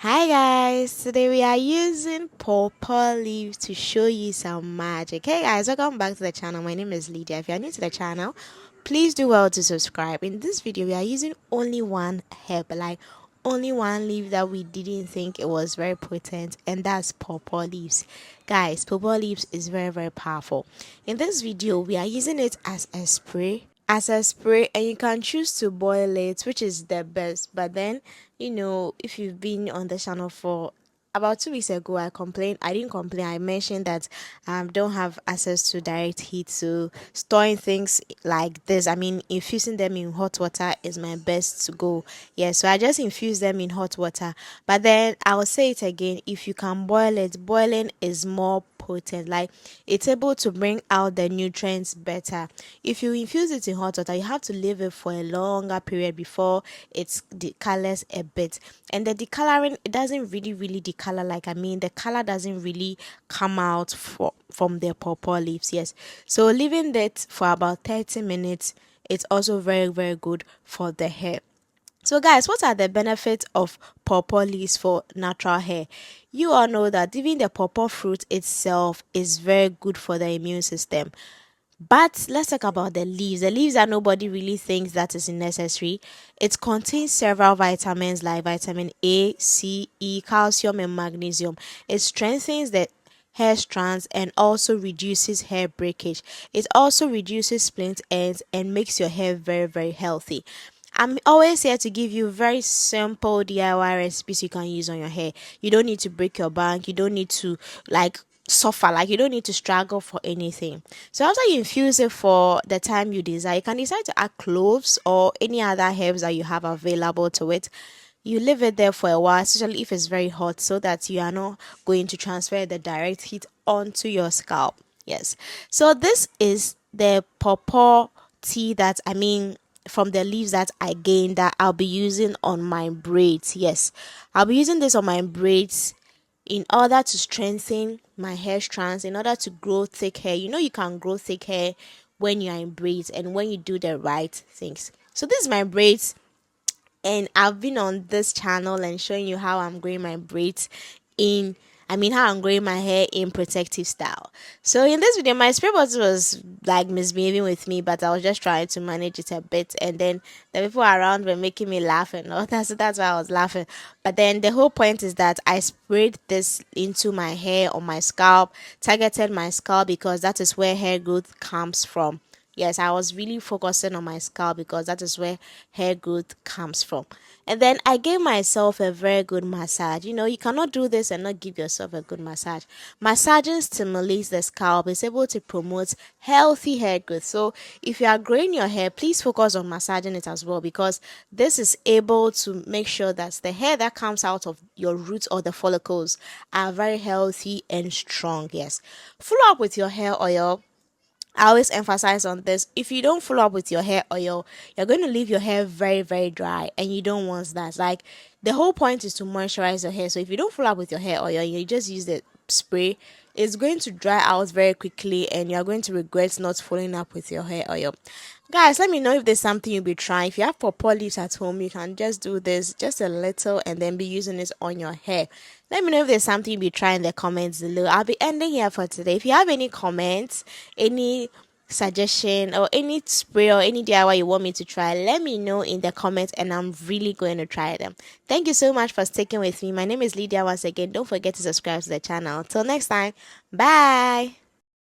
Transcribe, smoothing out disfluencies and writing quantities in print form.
Hi guys, today we are using pawpaw leaves to show you some magic. Hey guys, welcome back to the channel. My name is Lydia. If you are new to the channel, please do well to subscribe. In this video, we are using only one herb, like only one leaf that we didn't think it was very potent, and that's pawpaw leaves. Guys, pawpaw leaves is very powerful. In this video, we are using it as a spray, and you can choose to boil it, which is the best. But then, if you've been on the channel for about 2 weeks ago, I didn't complain. I mentioned that don't have access to direct heat, so storing things like this, I mean infusing them in hot water is my best to go. Yeah, so I just infuse them in hot water. But then I will say it again, if you can boil it, boiling is more potent, like it's able to bring out the nutrients better. If you infuse it in hot water, you have to leave it for a longer period before it decolors a bit. And the decoloring, it doesn't really decolor, like I mean the color doesn't really come out from the pawpaw leaves. Yes, so leaving it for about 30 minutes, it's also very good for the hair. So guys, what are the benefits of pawpaw leaves for natural hair? You all know that even the pawpaw fruit itself is very good for the immune system. But let's talk about the leaves. The leaves that nobody really thinks that is necessary. It contains several vitamins like vitamin A, C, E, calcium, and magnesium. It strengthens the hair strands and also reduces hair breakage. It also reduces split ends and makes your hair very healthy. I'm always here to give you very simple DIY recipes you can use on your hair. You don't need to break your bank. You don't need to suffer, like you don't need to struggle for anything. So after you infuse it for the time you desire, you can decide to add cloves or any other herbs that you have available to it. You leave it there for a while, especially if it's very hot, so that you are not going to transfer the direct heat onto your scalp. Yes, so this is the pawpaw tea that I mean from the leaves that I gained, that I'll be using on my braids. Yes, I'll be using this on my braids in order to strengthen my hair strands, in order to grow thick hair. You can grow thick hair when you're in braids and when you do the right things. So this is my braids, and I've been on this channel and showing you how I'm growing my braids in how I'm growing my hair in protective style. So in this video, my spray bottle was like misbehaving with me, but I was just trying to manage it a bit, and then the people around were making me laugh and all that, so that's why I was laughing. But then the whole point is that I sprayed this into my hair, on my scalp, targeted my scalp, because that is where hair growth comes from. Yes, I was really focusing on my scalp because that is where hair growth comes from. And then I gave myself a very good massage. You cannot do this and not give yourself a good massage. Massaging stimulates the scalp. It's able to promote healthy hair growth. So if you are growing your hair, please focus on massaging it as well, because this is able to make sure that the hair that comes out of your roots or the follicles are very healthy and strong. Yes. Follow up with your hair oil. I always emphasize on this. If you don't follow up with your hair oil, you're going to leave your hair very dry, and you don't want that. Like, the whole point is to moisturize your hair. So if you don't follow up with your hair oil, you just use the spray, it's going to dry out very quickly, and you're going to regret not following up with your hair oil. Guys, let me know if there's something you'll be trying. If you have pawpaw leaves at home, you can just do this, just a little, and then be using this on your hair. Let me know if there's something you'll be trying in the comments below. I'll be ending here for today. If you have any comments, any suggestion, or any spray or any DIY you want me to try, let me know in the comments, and I'm really going to try them. Thank you so much for sticking with me. My name is Lydia once again. Don't forget to subscribe to the channel. Till next time, bye.